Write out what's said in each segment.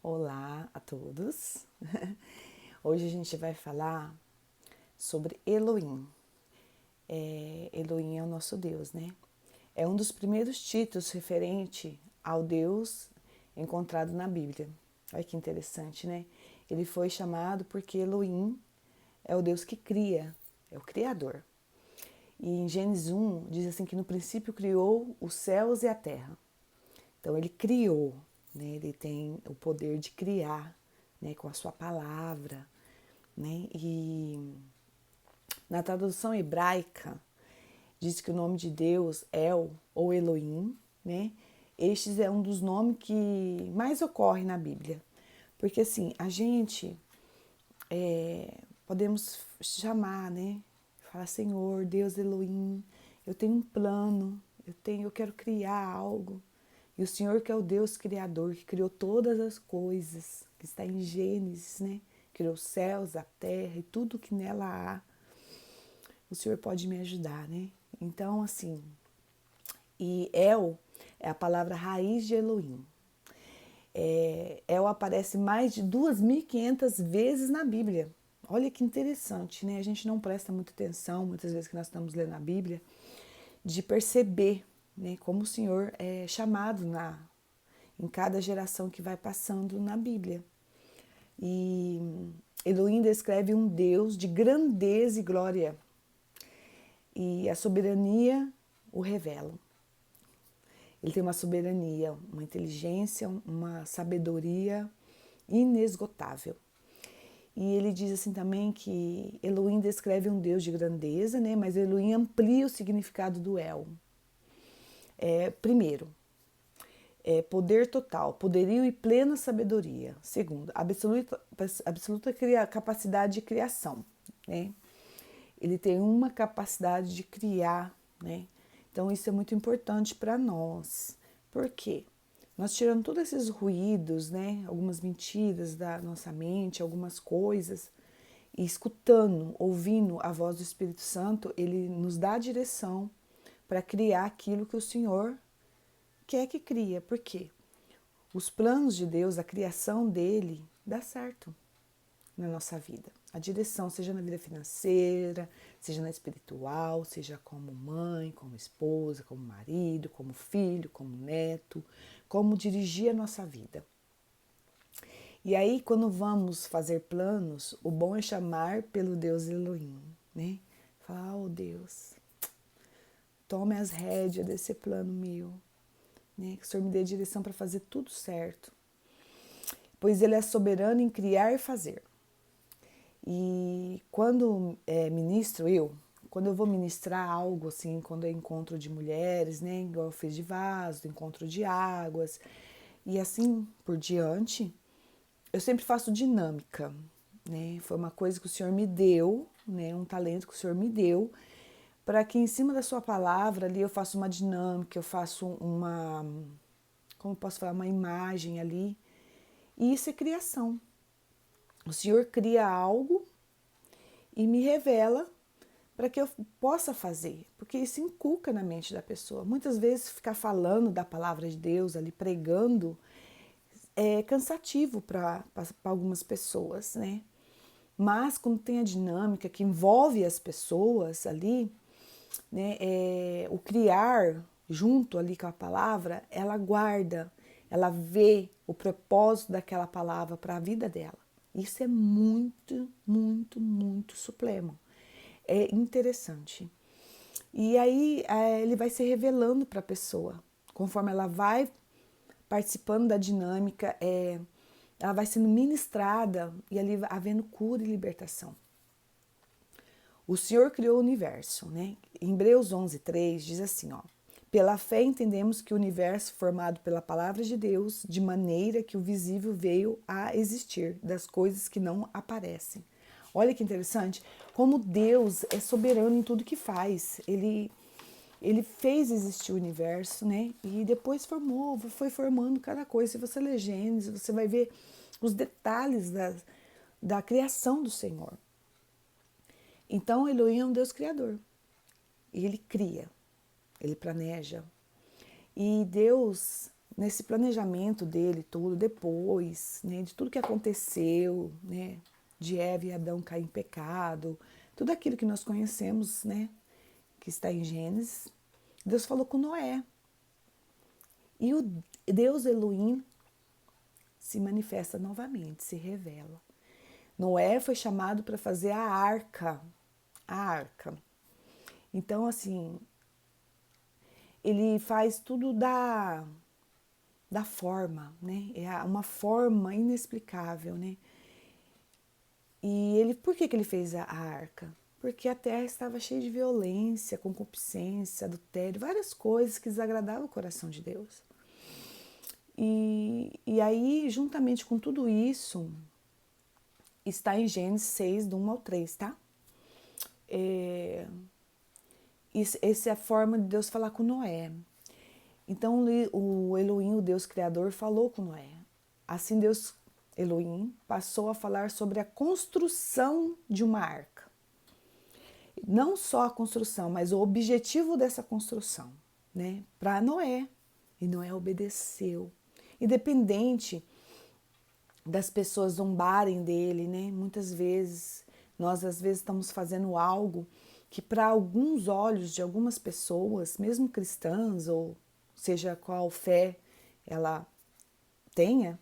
Olá a todos! Hoje a gente vai falar sobre Elohim. Elohim é o nosso Deus, né? É um dos primeiros títulos referente ao Deus encontrado na Bíblia. Olha que interessante, né? Ele foi chamado porque Elohim é o Deus que cria, é o Criador. E em Gênesis 1 diz assim que no princípio criou os céus e a terra. Então ele criou, né? Ele tem o poder de criar, né? Com a sua palavra, né? E na tradução hebraica diz que o nome de Deus El ou Elohim, né? Este é um dos nomes que mais ocorre na Bíblia, porque assim a gente podemos chamar, né? Falar Senhor, Deus Elohim, eu tenho um plano, eu quero criar algo. E o Senhor que é o Deus Criador, que criou todas as coisas, que está em Gênesis, né? Criou os céus, a terra e tudo que nela há. O Senhor pode me ajudar, né? Então, assim, e El é a palavra raiz de Elohim. El aparece mais de 2.500 vezes na Bíblia. Olha que interessante, né? A gente não presta muita atenção, muitas vezes que nós estamos lendo a Bíblia, de perceber, né, como o Senhor é chamado em cada geração que vai passando na Bíblia. E Elohim descreve um Deus de grandeza e glória, e a soberania o revela. Ele tem uma soberania, uma inteligência, uma sabedoria inesgotável. E ele diz assim também que Elohim descreve um Deus de grandeza, né? Mas Elohim amplia o significado do El. Primeiro, poder total, poderio e plena sabedoria. Segundo, absoluta capacidade de criação, né? Ele tem uma capacidade de criar, né? Então isso é muito importante para nós. Por quê? Nós tirando todos esses ruídos, né? Algumas mentiras da nossa mente, algumas coisas, e escutando, ouvindo a voz do Espírito Santo, ele nos dá a direção para criar aquilo que o Senhor quer que cria. Por quê? Os planos de Deus, a criação dele, dá certo na nossa vida. A direção, seja na vida financeira, seja na espiritual, seja como mãe, como esposa, como marido, como filho, como neto, como dirigir a nossa vida. E aí, quando vamos fazer planos, o bom é chamar pelo Deus Elohim, né? Falar, oh Deus, tome as rédeas desse plano meu, né? Que o Senhor me dê a direção para fazer tudo certo. Pois Ele é soberano em criar e fazer. E quando quando eu vou ministrar algo assim, quando é encontro de mulheres, né, igual eu fiz de vaso, encontro de águas e assim por diante, eu sempre faço dinâmica, né? Foi uma coisa que o Senhor me deu, né, um talento que o Senhor me deu, para que em cima da sua palavra ali eu faça uma dinâmica, eu faço como posso falar, uma imagem ali. E isso é criação. O Senhor cria algo e me revela para que eu possa fazer, porque isso inculca na mente da pessoa. Muitas vezes ficar falando da palavra de Deus ali, pregando, é cansativo para algumas pessoas, né? Mas quando tem a dinâmica que envolve as pessoas ali, né, o criar junto ali com a palavra, ela guarda, ela vê o propósito daquela palavra para a vida dela. Isso é muito, muito, muito supremo. É interessante. E aí ele vai se revelando para a pessoa. Conforme ela vai participando da dinâmica, ela vai sendo ministrada e ali havendo cura e libertação. O Senhor criou o universo, né? Em Hebreus 11:3 diz assim, ó: pela fé entendemos que o universo formado pela palavra de Deus, de maneira que o visível veio a existir das coisas que não aparecem. Olha que interessante, como Deus é soberano em tudo que faz. Ele fez existir o universo, né? E depois foi formando cada coisa. Se você ler Gênesis, você vai ver os detalhes da criação do Senhor. Então, Elohim é um Deus criador. E ele cria, ele planeja. E Deus nesse planejamento dele todo, depois, né, de tudo que aconteceu, né, de Eva e Adão cair em pecado, tudo aquilo que nós conhecemos, né, que está em Gênesis, Deus falou com Noé. E o Deus Elohim se manifesta novamente, se revela. Noé foi chamado para fazer a arca. A arca. Então, assim, ele faz tudo da forma, né? É uma forma inexplicável, né? E ele, por que ele fez a arca? Porque a terra estava cheia de violência, concupiscência, adultério, várias coisas que desagradavam o coração de Deus. E aí, juntamente com tudo isso, está em Gênesis 6, do 1 ao 3, tá? Essa é a forma de Deus falar com Noé. Então, o Elohim, o Deus Criador, falou com Noé. Assim, Deus, Elohim, passou a falar sobre a construção de uma arca. Não só a construção, mas o objetivo dessa construção, né? Para Noé. E Noé obedeceu. Independente das pessoas zombarem dele, né? Muitas vezes, nós às vezes estamos fazendo algo que para alguns olhos de algumas pessoas, mesmo cristãs, ou seja qual fé ela tenha,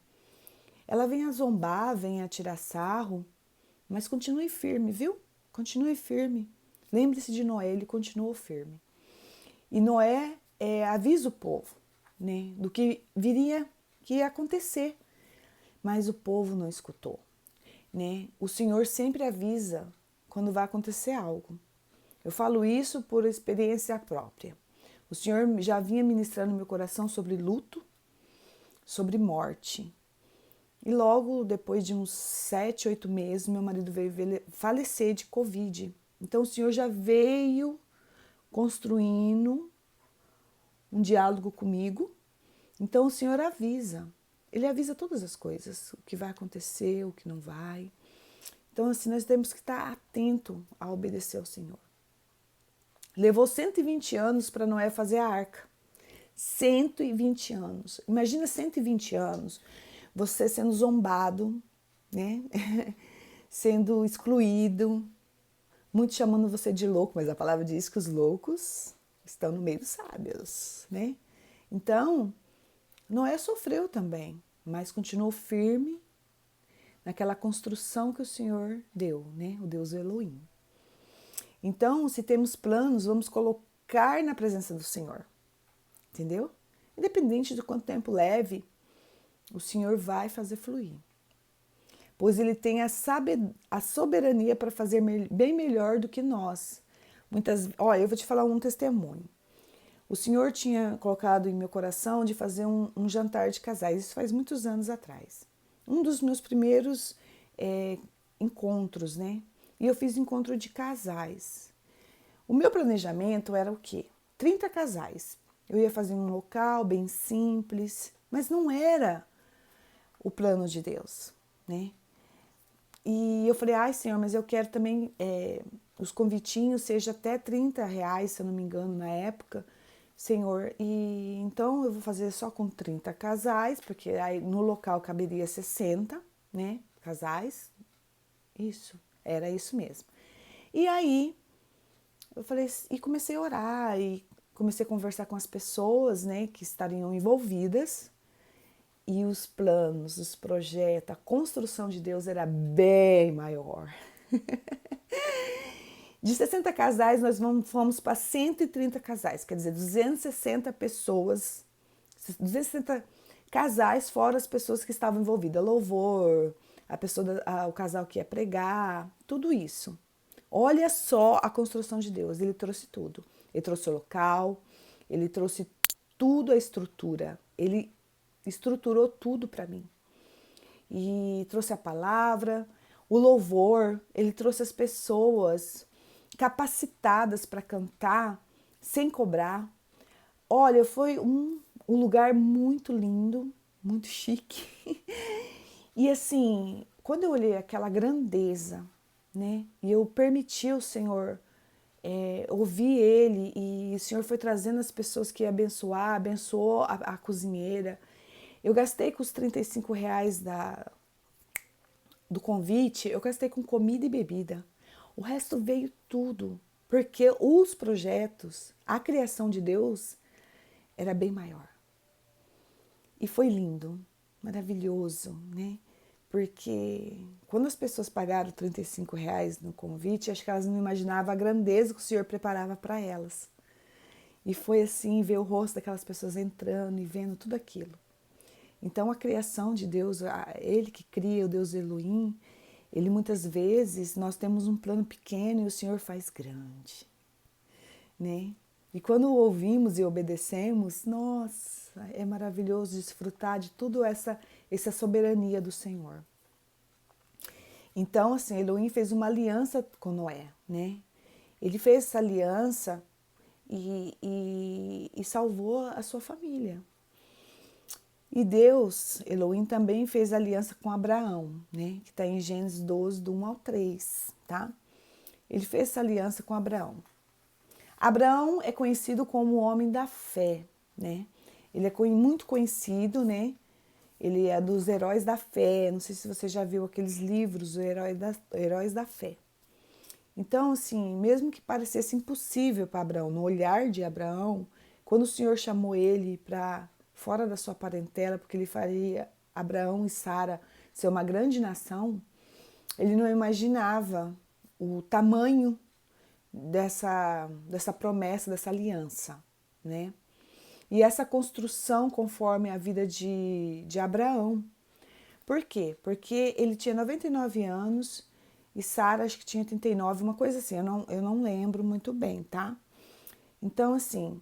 ela vem a zombar, vem a tirar sarro, mas continue firme, viu? Continue firme. Lembre-se de Noé, ele continuou firme. E Noé avisa o povo, né, do que que ia acontecer, mas o povo não escutou, né? O Senhor sempre avisa quando vai acontecer algo. Eu falo isso por experiência própria. O Senhor já vinha ministrando no meu coração sobre luto, sobre morte. E logo depois de uns 7, 8 meses, meu marido veio falecer de Covid. Então o Senhor já veio construindo um diálogo comigo. Então o Senhor avisa. Ele avisa todas as coisas, o que vai acontecer, o que não vai. Então assim, nós temos que estar atento a obedecer ao Senhor. Levou 120 anos para Noé fazer a arca. 120 anos. Imagina 120 anos, você sendo zombado, né? Sendo excluído, muitos chamando você de louco, mas a palavra diz que os loucos estão no meio dos sábios, né? Então, Noé sofreu também, mas continuou firme naquela construção que o Senhor deu, né? O Deus Elohim. Então, se temos planos, vamos colocar na presença do Senhor, entendeu? Independente de quanto tempo leve, o Senhor vai fazer fluir. Pois Ele tem a soberania para fazer bem melhor do que nós. Olha, eu vou te falar um testemunho. O Senhor tinha colocado em meu coração de fazer um jantar de casais, isso faz muitos anos atrás. Um dos meus primeiros encontros, né? E eu fiz encontro de casais. O meu planejamento era o quê? 30 casais. Eu ia fazer um local bem simples, mas não era o plano de Deus, né? E eu falei, ai Senhor, mas eu quero também os convitinhos seja até R$30, se eu não me engano, na época, Senhor. E então eu vou fazer só com 30 casais, porque aí no local caberia 60, né, casais. Isso, era isso mesmo. E aí eu falei, e comecei a orar, e comecei a conversar com as pessoas, né, que estariam envolvidas. E os planos, os projetos, a construção de Deus era bem maior. De 60 casais, nós fomos para 130 casais, quer dizer, 260 pessoas, 260 casais, fora as pessoas que estavam envolvidas, louvor, o casal que ia pregar, tudo isso. Olha só a construção de Deus, Ele trouxe tudo. Ele trouxe o local, Ele trouxe tudo a estrutura, Ele estruturou tudo para mim. E trouxe a palavra, o louvor, Ele trouxe as pessoas capacitadas para cantar sem cobrar. Olha, foi um lugar muito lindo, muito chique. E assim, quando eu olhei aquela grandeza, né, e eu permiti o Senhor ouvi ele e o Senhor foi trazendo as pessoas que ia abençoar, abençoou a cozinheira. Eu gastei com os R$ 35 do convite, eu gastei com comida e bebida. O resto veio tudo, porque os projetos, a criação de Deus era bem maior. E foi lindo, maravilhoso, né? Porque quando as pessoas pagaram R$ 35 no convite, acho que elas não imaginavam a grandeza que o Senhor preparava para elas. E foi assim, ver o rosto daquelas pessoas entrando e vendo tudo aquilo. Então a criação de Deus, Ele que cria, o Deus Elohim, Ele muitas vezes, nós temos um plano pequeno e o Senhor faz grande, né? E quando ouvimos e obedecemos, nossa, é maravilhoso desfrutar de tudo essa soberania do Senhor. Então, assim, Elohim fez uma aliança com Noé, né? Ele fez essa aliança e salvou a sua família. E Deus, Elohim, também fez aliança com Abraão, né? Que está em Gênesis 12, do 1 ao 3, tá? Ele fez essa aliança com Abraão. Abraão é conhecido como o homem da fé, né? Ele é muito conhecido, né? Ele é dos heróis da fé. Não sei se você já viu aqueles livros, Heróis da Fé. Então, assim, mesmo que parecesse impossível para Abraão, no olhar de Abraão, quando o Senhor chamou ele para fora da sua parentela, porque ele faria Abraão e Sara ser uma grande nação, ele não imaginava o tamanho dessa promessa, dessa aliança, né? E essa construção conforme a vida de Abraão. Por quê? Porque ele tinha 99 anos e Sara acho que tinha 39, uma coisa assim, eu não lembro muito bem, tá? Então, assim,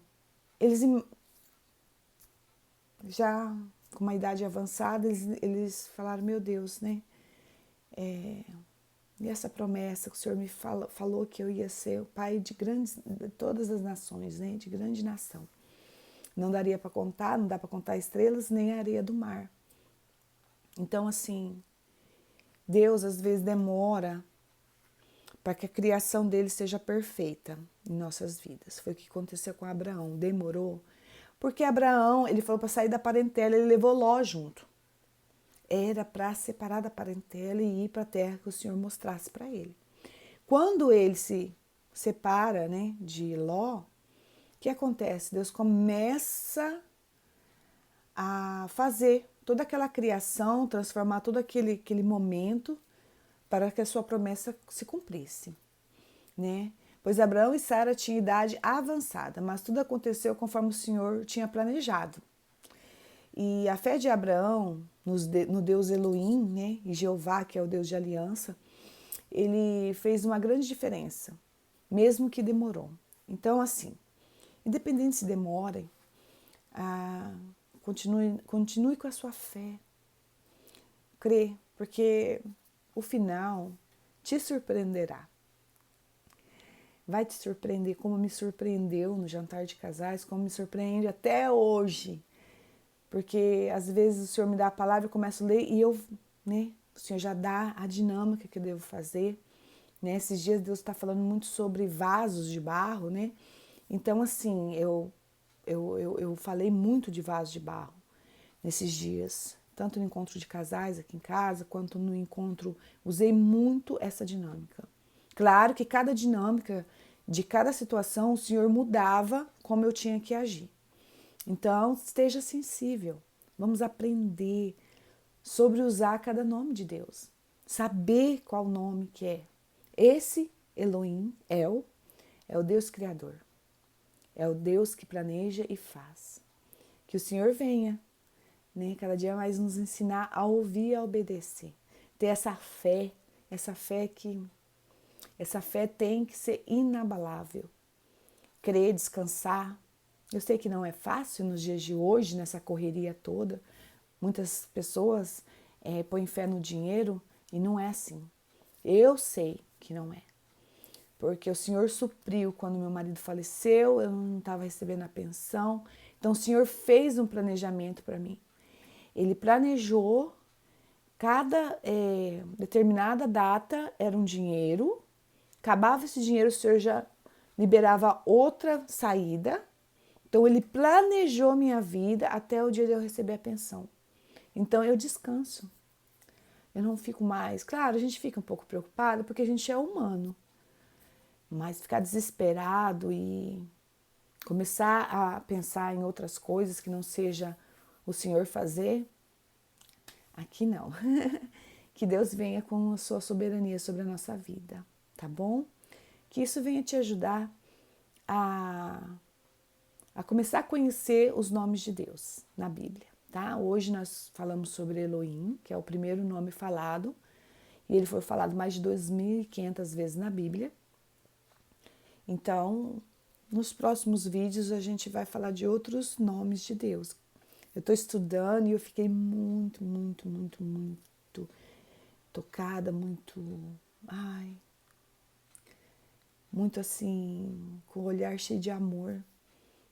eles já com uma idade avançada, eles falaram, meu Deus, né? E essa promessa que o Senhor me falou que eu ia ser o pai de todas as nações, né? De grande nação. Não daria para contar, não dá para contar estrelas, nem a areia do mar. Então, assim, Deus às vezes demora para que a criação dele seja perfeita em nossas vidas. Foi o que aconteceu com Abraão. Demorou, porque Abraão, ele falou para sair da parentela, ele levou Ló junto. Era para separar da parentela e ir para a terra que o Senhor mostrasse para ele. Quando ele se separa, né, de Ló, o que acontece? Deus começa a fazer toda aquela criação, transformar todo aquele momento para que a sua promessa se cumprisse, né? Pois Abraão e Sara tinham idade avançada, mas tudo aconteceu conforme o Senhor tinha planejado. E a fé de Abraão no Deus Elohim, né, e Jeová, que é o Deus de aliança, ele fez uma grande diferença, mesmo que demorou. Então, assim, independente se demore, continue com a sua fé. Crê, porque o final te surpreenderá. Vai te surpreender como me surpreendeu no jantar de casais, como me surpreende até hoje. Porque às vezes o Senhor me dá a palavra, eu começo a ler e eu, né, o Senhor já dá a dinâmica que eu devo fazer. Né? Esses dias Deus está falando muito sobre vasos de barro, né? Então, assim, eu falei muito de vasos de barro nesses dias. Tanto no encontro de casais aqui em casa, quanto no encontro, usei muito essa dinâmica. Claro que cada dinâmica de cada situação, o Senhor mudava como eu tinha que agir. Então, esteja sensível. Vamos aprender sobre usar cada nome de Deus. Saber qual nome que é. Esse Elohim, é o Deus Criador. É o Deus que planeja e faz. Que o Senhor venha, né, cada dia mais nos ensinar a ouvir e a obedecer. Ter essa fé tem que ser inabalável. Crer, descansar. Eu sei que não é fácil nos dias de hoje, nessa correria toda. Muitas pessoas põem fé no dinheiro e não é assim. Eu sei que não é. Porque o Senhor supriu quando meu marido faleceu, eu não estava recebendo a pensão. Então o Senhor fez um planejamento para mim. Ele planejou, cada determinada data era um dinheiro, acabava esse dinheiro, o Senhor já liberava outra saída. Então, ele planejou minha vida até o dia de eu receber a pensão. Então, eu descanso. Eu não fico mais... Claro, a gente fica um pouco preocupado porque a gente é humano. Mas ficar desesperado e começar a pensar em outras coisas que não seja o Senhor fazer, aqui não. Que Deus venha com a sua soberania sobre a nossa vida, tá bom? Que isso venha te ajudar a começar a conhecer os nomes de Deus na Bíblia, tá? Hoje nós falamos sobre Elohim, que é o primeiro nome falado, e ele foi falado mais de 2.500 vezes na Bíblia. Então, nos próximos vídeos a gente vai falar de outros nomes de Deus. Eu estou estudando e eu fiquei muito, muito, muito, muito tocada, muito assim, com o olhar cheio de amor,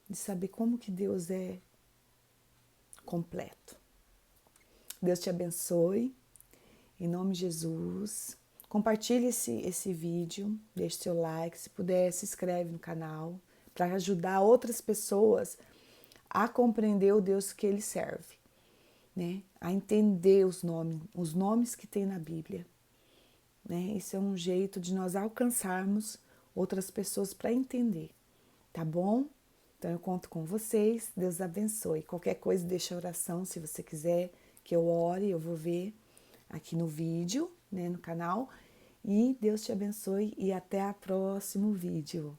de saber como que Deus é completo. Deus te abençoe, em nome de Jesus. Compartilhe esse vídeo, deixe seu like, se puder, se inscreve no canal, para ajudar outras pessoas a compreender o Deus que ele serve, né? A entender os nomes que tem na Bíblia, né? Isso é um jeito de nós alcançarmos outras pessoas para entender, tá bom? Então eu conto com vocês, Deus abençoe. Qualquer coisa deixa a oração, se você quiser que eu ore, eu vou ver aqui no vídeo, né, no canal. E Deus te abençoe e até o próximo vídeo.